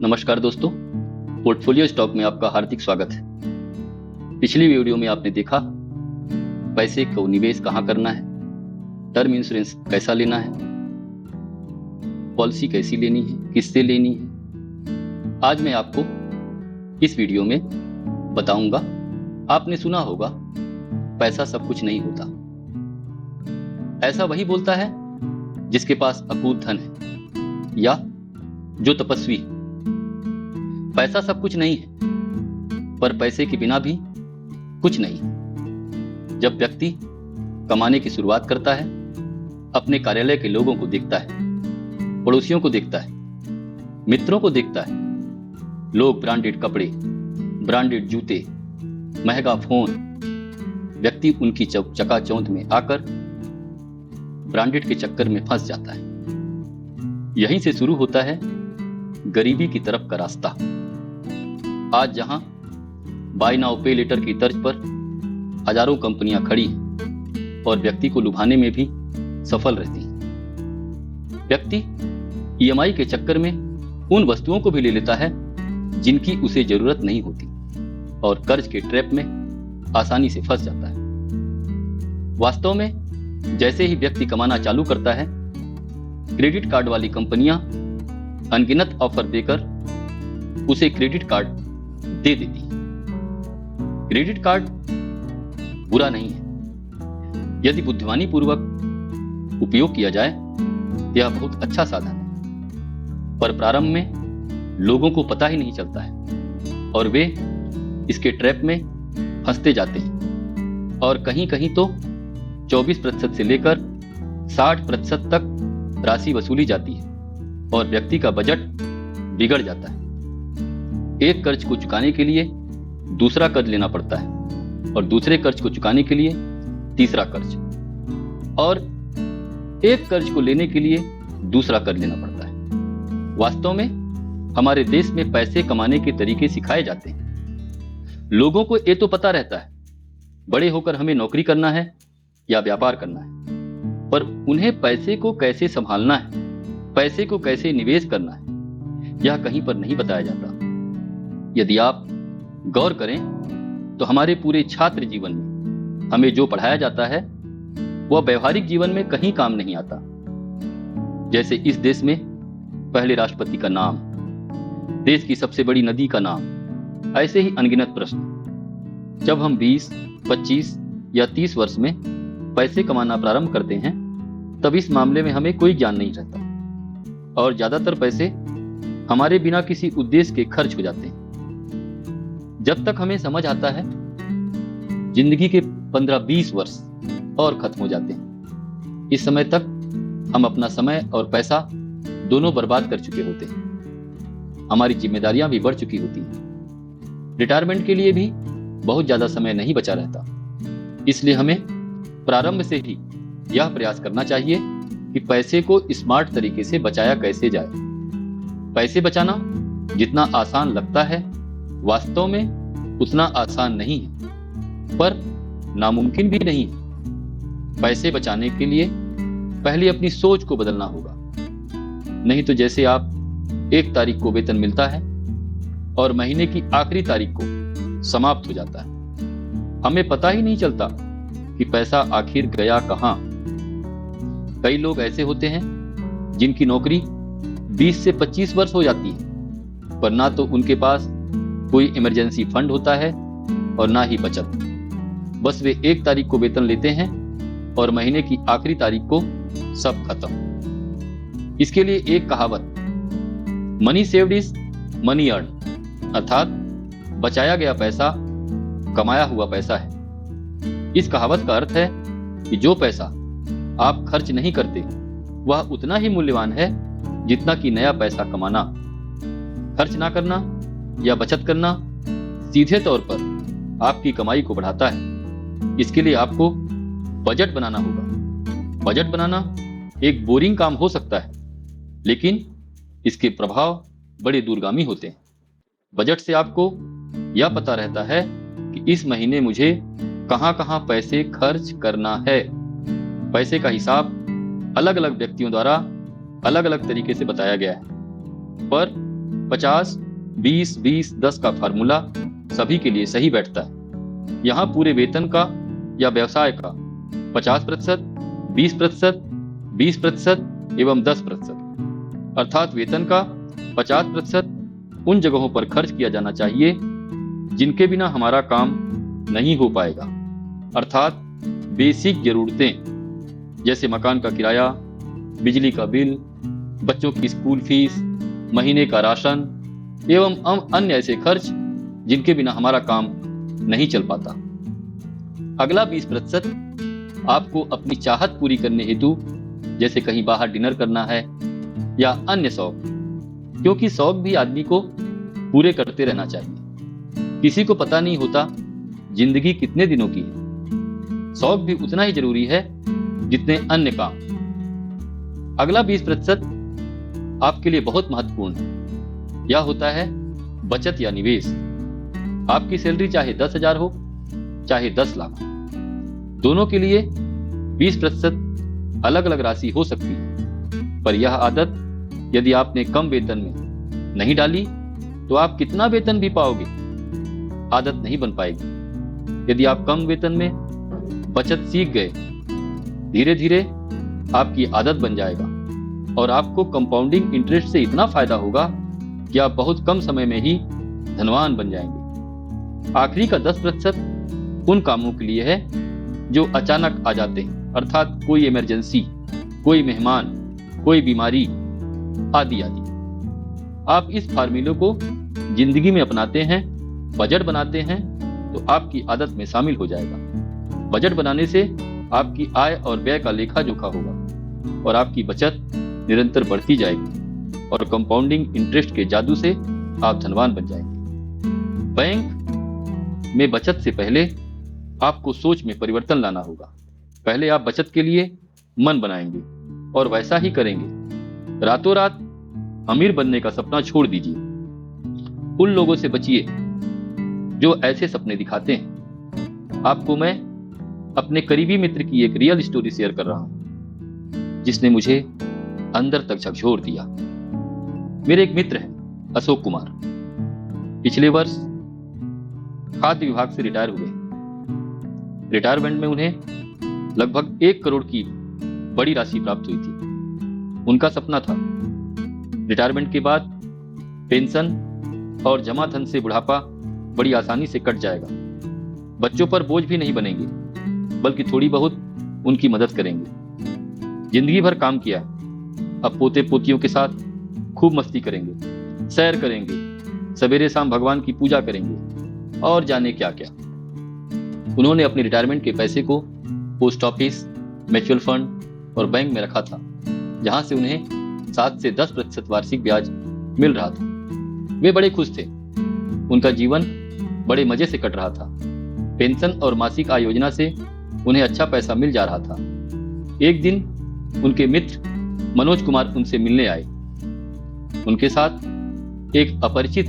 नमस्कार दोस्तों, portfolio stock में आपका हार्दिक स्वागत है। पिछली वीडियो में आपने देखा पैसे को निवेश कहाँ करना है, टर्म इंश्योरेंस कैसा लेना है, पॉलिसी कैसी लेनी है, किससे लेनी है। आज मैं आपको इस वीडियो में बताऊंगा। आपने सुना होगा पैसा सब कुछ नहीं होता। ऐसा वही बोलता है जिसके पास अकूत धन है या जो तपस्वी है। पैसा सब कुछ नहीं है, पर पैसे के बिना भी कुछ नहीं है। जब व्यक्ति कमाने की शुरुआत करता है, अपने कार्यालय के लोगों को देखता है, पड़ोसियों को देखता है, मित्रों को देखता है। लोग ब्रांडेड कपड़े, ब्रांडेड जूते, महंगा फोन, व्यक्ति उनकी चकाचौंध में आकर ब्रांडेड के चक्कर में फंस जाता है। यहीं से शुरू होता है गरीबी की तरफ का रास्ता। आज जहां बाय नाउ पे लेटर की तर्ज पर हजारों कंपनियां खड़ी हैं और व्यक्ति को लुभाने में भी सफल रहती हैं, व्यक्ति ईएमआई के चक्कर में उन वस्तुओं को भी ले लेता है जिनकी उसे जरूरत नहीं होती और कर्ज के ट्रैप में आसानी से फंस जाता है। वास्तव में जैसे ही व्यक्ति कमाना चालू करता है, क्रेडिट कार्ड वाली कंपनियां अनगिनत ऑफर देकर उसे क्रेडिट कार्ड दे देती है। क्रेडिट कार्ड बुरा नहीं है। यदि बुद्धिमानी पूर्वक उपयोग किया जाए तो यह बहुत अच्छा साधन है, पर प्रारंभ में लोगों को पता ही नहीं चलता है और वे इसके ट्रैप में फंसते जाते हैं और कहीं कहीं तो 24% से लेकर 60% तक राशि वसूली जाती है और व्यक्ति का बजट बिगड़ जाता है। एक कर्ज को चुकाने के लिए दूसरा कर्ज लेना पड़ता है और दूसरे कर्ज को चुकाने के लिए तीसरा कर्ज, और एक कर्ज को लेने के लिए दूसरा कर्ज लेना पड़ता है। वास्तव में हमारे देश में पैसे कमाने के तरीके सिखाए जाते हैं। लोगों को ये तो पता रहता है बड़े होकर हमें नौकरी करना है या व्यापार करना है, पर उन्हें पैसे को कैसे संभालना है, पैसे को कैसे निवेश करना है, यह कहीं पर नहीं बताया जाता। यदि आप गौर करें तो हमारे पूरे छात्र जीवन में हमें जो पढ़ाया जाता है वह व्यवहारिक जीवन में कहीं काम नहीं आता। जैसे इस देश में पहले राष्ट्रपति का नाम, देश की सबसे बड़ी नदी का नाम, ऐसे ही अनगिनत प्रश्न। जब हम 20, 25 या 30 वर्ष में पैसे कमाना प्रारंभ करते हैं, तब इस मामले में हमें कोई ज्ञान नहीं रहता और ज्यादातर पैसे हमारे बिना किसी उद्देश्य के खर्च हो जाते हैं। जब तक हमें समझ आता है, जिंदगी के 15-20 वर्ष और खत्म हो जाते हैं। इस समय तक हम अपना समय और पैसा दोनों बर्बाद कर चुके होते हैं। हमारी जिम्मेदारियां भी बढ़ चुकी होती हैं। रिटायरमेंट के लिए भी बहुत ज्यादा समय नहीं बचा रहता। इसलिए हमें प्रारंभ से ही यह प्रयास करना चाहिए कि पैसे को स्मार्ट तरीके से बचाया कैसे जाए। पैसे बचाना जितना आसान लगता है, वास्तव में उतना आसान नहीं है, पर नामुमकिन भी नहीं है। पैसे बचाने के लिए पहले अपनी सोच को बदलना होगा। नहीं तो जैसे आप 1 तारीख को वेतन मिलता है और महीने की आखिरी तारीख को समाप्त हो जाता है, हमें पता ही नहीं चलता कि पैसा आखिर गया कहां। कई लोग ऐसे होते हैं जिनकी नौकरी 20 से 25 वर्ष हो जाती है, पर ना तो उनके पास कोई इमरजेंसी फंड होता है और ना ही बचत। बस वे 1 तारीख को वेतन लेते हैं और महीने की आखिरी तारीख को सब खत्म। इसके लिए एक कहावत, money saved is money earn, अर्थात बचाया गया पैसा कमाया हुआ पैसा है। इस कहावत का अर्थ है कि जो पैसा आप खर्च नहीं करते वह उतना ही मूल्यवान है जितना कि नया पैसा कमाना। खर्च ना करना या बचत करना सीधे तौर पर आपकी कमाई को बढ़ाता है। इसके लिए आपको बजट बनाना होगा। बजट बनाना एक बोरिंग काम हो सकता है, लेकिन इसके प्रभाव बड़े दूरगामी होते हैं। बजट से आपको यह पता रहता है कि इस महीने मुझे कहां-कहां पैसे खर्च करना है। पैसे का हिसाब अलग अलग व्यक्तियों द्वारा अलग अलग तरीके से बताया गया है, पर 50, 20, 20, 10 का फार्मूला सभी के लिए सही बैठता है। यहाँ पूरे वेतन का या व्यवसाय का 50%, 20%, 20% एवं 10%, अर्थात वेतन का 50% उन जगहों पर खर्च किया जाना चाहिए जिनके बिना हमारा काम नहीं हो पाएगा, अर्थात बेसिक जरूरतें जैसे मकान का किराया, बिजली का बिल, बच्चों की स्कूल फीस, महीने का राशन एवं अन्य ऐसे खर्च जिनके बिना हमारा काम नहीं चल पाता। अगला 20% आपको अपनी चाहत पूरी करने हेतु जैसे कहीं बाहर डिनर करना है या अन्य शौक, क्योंकि शौक भी आदमी को पूरे करते रहना चाहिए। किसी को पता नहीं होता जिंदगी कितने दिनों की है। शौक भी उतना ही जरूरी है जितने अन्य काम। अगला 20% आपके लिए बहुत महत्वपूर्ण है। यह होता है बचत या निवेश। आपकी सैलरी चाहे 10,000 हो चाहे 10 लाख, दोनों के लिए 20% अलग अलग राशि हो सकती है, पर यह आदत यदि आपने कम वेतन में नहीं डाली तो आप कितना वेतन भी पाओगे, आदत नहीं बन पाएगी। यदि आप कम वेतन में बचत सीख गए, धीरे धीरे आपकी आदत बन जाएगा और आपको कंपाउंडिंग इंटरेस्ट से इतना फायदा होगा कि आप बहुत कम समय में ही धनवान बन जाएंगे। आखिरी का 10% उन कामों के लिए है जो अचानक आ जाते हैं, अर्थात कोई इमरजेंसी, कोई मेहमान, कोई बीमारी आदि आदि। आप इस फार्मूले को जिंदगी में अपनाते हैं, बजट बनाते हैं तो आपकी आदत में शामिल हो जाएगा। बजट बनाने से आपकी आय और व्यय का लेखा जोखा होगा और आपकी बचत निरंतर बढ़ती जाएगी और कंपाउंडिंग इंटरेस्ट के जादू से आप धनवान बन जाएंगे। बैंक में बचत से पहले आपको सोच में परिवर्तन लाना होगा। पहले आप बचत के लिए मन बनाएंगे और वैसा ही करेंगे। रातों रात अमीर बनने का सपना छोड़ दीजिए। उन लोगों से बचिए जो ऐसे सपने दिखाते हैं। आपको मैं अपने करीबी मित्र की एक रियल स्टोरी शेयर कर रहा हूं जिसने मुझे अंदर तक झकझोर दिया। मेरे एक मित्र हैं अशोक कुमार। पिछले वर्ष खाद्य विभाग से रिटायर हुए। रिटायरमेंट में उन्हें लगभग 1 करोड़ की बड़ी राशि प्राप्त हुई थी। उनका सपना था रिटायरमेंट के बाद पेंशन और जमा धन से बुढ़ापा बड़ी आसानी से कट जाएगा। बच्चों पर बोझ भी नहीं बनेंगे, बल्कि थोड़ी बहुत उनकी मदद करेंगे। जिंदगी भर काम किया, अब पोते पोतियों के साथ खूब मस्ती करेंगे, सैर करेंगे, सवेरे शाम भगवान की पूजा करेंगे और जाने क्या क्या। उन्होंने अपने रिटायरमेंट के पैसे को पोस्ट ऑफिस, म्यूचुअल फंड और बैंक में रखा था, जहां से उन्हें 7 से 10% वार्षिक ब्याज मिल रहा था। वे बड़े खुश थे। उनका जीवन बड़े मजे से कट रहा था। पेंशन और मासिक आय योजना से उन्हें अच्छा पैसा मिल जा रहा था। एक दिन उनके मित्र मनोज कुमार उनसे मिलने आए। उनके साथ एक अपरिचित,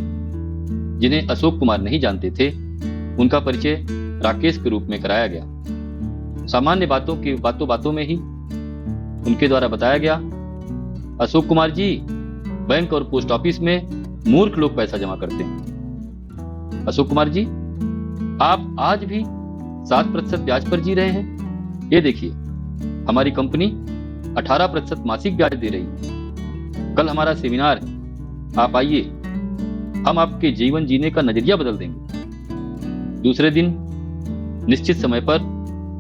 जिन्हें अशोक कुमार नहीं जानते थे, उनका परिचय राकेश के रूप में कराया गया। सामान्य बातों में ही उनके द्वारा बताया गया, अशोक कुमार जी, बैंक और पोस्ट ऑफिस में मूर्ख लोग पैसा जमा करते हैं। अशोक कुमार जी, आप आज भी 7% ब्याज पर जी रहे हैं। ये देखिए, हमारी कंपनी 18% मासिक ब्याज दे रही है। कल हमारा सेमिनार है, आप आइए, हम आपके जीवन जीने का नजरिया बदल देंगे। दूसरे दिन निश्चित समय पर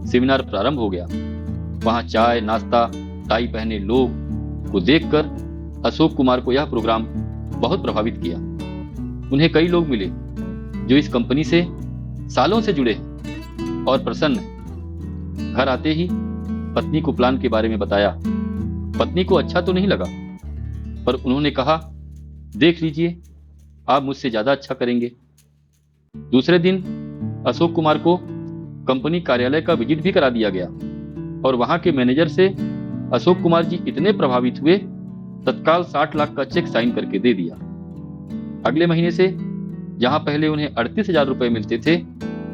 सेमिनार प्रारंभ हो गया। वहां चाय, नाश्ता, टाई पहने लोग को देखकर अशोक कुमार को यह प्रोग्राम बहुत प्रभावित किया। उन्हें कई लोग मिले जो इस कंपनी से सालों से जुड़े हैं और प्रसन्न हैं। घर आते ही पत्नी को प्लान के बारे में बताया। पत्नी को अच्छा तो नहीं लगा, पर उन्होंने कहा, देख लीजिए, आप मुझसे ज्यादा अच्छा करेंगे। दूसरे दिन अशोक कुमार को कंपनी कार्यालय का विजिट भी करा दिया गया और वहां के मैनेजर से अशोक कुमार जी इतने प्रभावित हुए, तत्काल 60 लाख का चेक साइन करके दे दिया। अगले महीने से जहां पहले उन्हें 38,000 रुपए मिलते थे,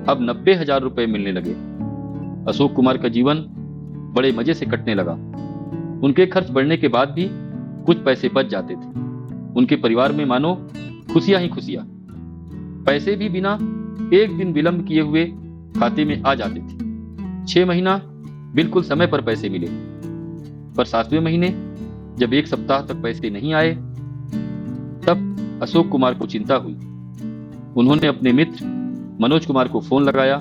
अब 90,000 रुपए मिलने लगे। अशोक कुमार का जीवन बड़े मजे से कटने लगा। उनके खर्च बढ़ने के बाद भी कुछ पैसे बच जाते थे। उनके परिवार में मानो खुशियां ही खुशियां। पैसे भी बिना एक दिन विलंब किए हुए खाते में आ जाते थे। 6 महीना बिल्कुल समय पर पैसे मिले, पर 7वें महीने जब 1 सप्ताह तक पैसे नहीं आए, तब अशोक कुमार को चिंता हुई। उन्होंने अपने मित्र मनोज कुमार को फोन लगाया।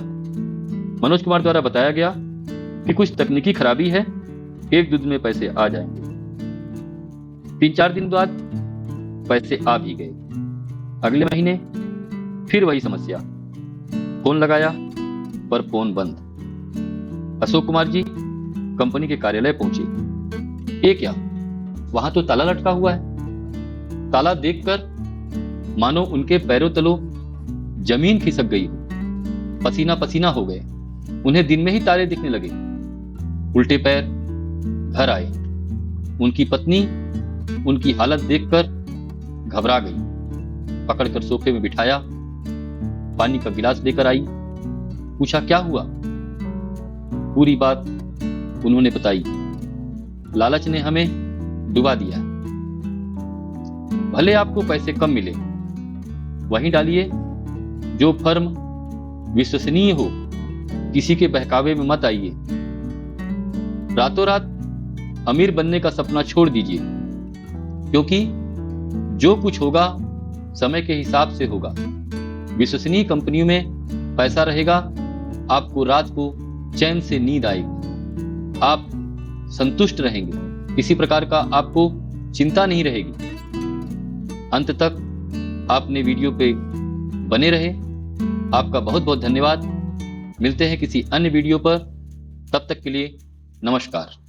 मनोज कुमार द्वारा बताया गया कि कुछ तकनीकी खराबी है, 1-2 दिन में पैसे आ जाएंगे। 3-4 दिन बाद पैसे आ भी गए। अगले महीने फिर वही समस्या, फोन लगाया पर फोन बंद। अशोक कुमार जी कंपनी के कार्यालय पहुंचे। ये क्या, वहां तो ताला लटका हुआ है। ताला देखकर मानो उनके पैरों तलों जमीन खिसक गई, पसीना पसीना हो गए। उन्हें दिन में ही तारे दिखने लगे। उल्टे पैर घर आए। उनकी पत्नी उनकी हालत देखकर घबरा गई। पकड़कर सोफे में बिठाया, पानी का गिलास लेकर आई, पूछा क्या हुआ। पूरी बात उन्होंने बताई। लालच ने हमें डुबा दिया। भले आपको पैसे कम मिले, वहीं डालिए जो फर्म विश्वसनीय हो। किसी के बहकावे में मत आइए। रातों रात अमीर बनने का सपना छोड़ दीजिए, क्योंकि जो कुछ होगा समय के हिसाब से होगा। विश्वसनीय कंपनियों में पैसा रहेगा, आपको रात को चैन से नींद आएगी, आप संतुष्ट रहेंगे, किसी प्रकार का आपको चिंता नहीं रहेगी। अंत तक आपने वीडियो पे बने रहे, आपका बहुत बहुत धन्यवाद। मिलते हैं किसी अन्य वीडियो पर, तब तक के लिए नमस्कार।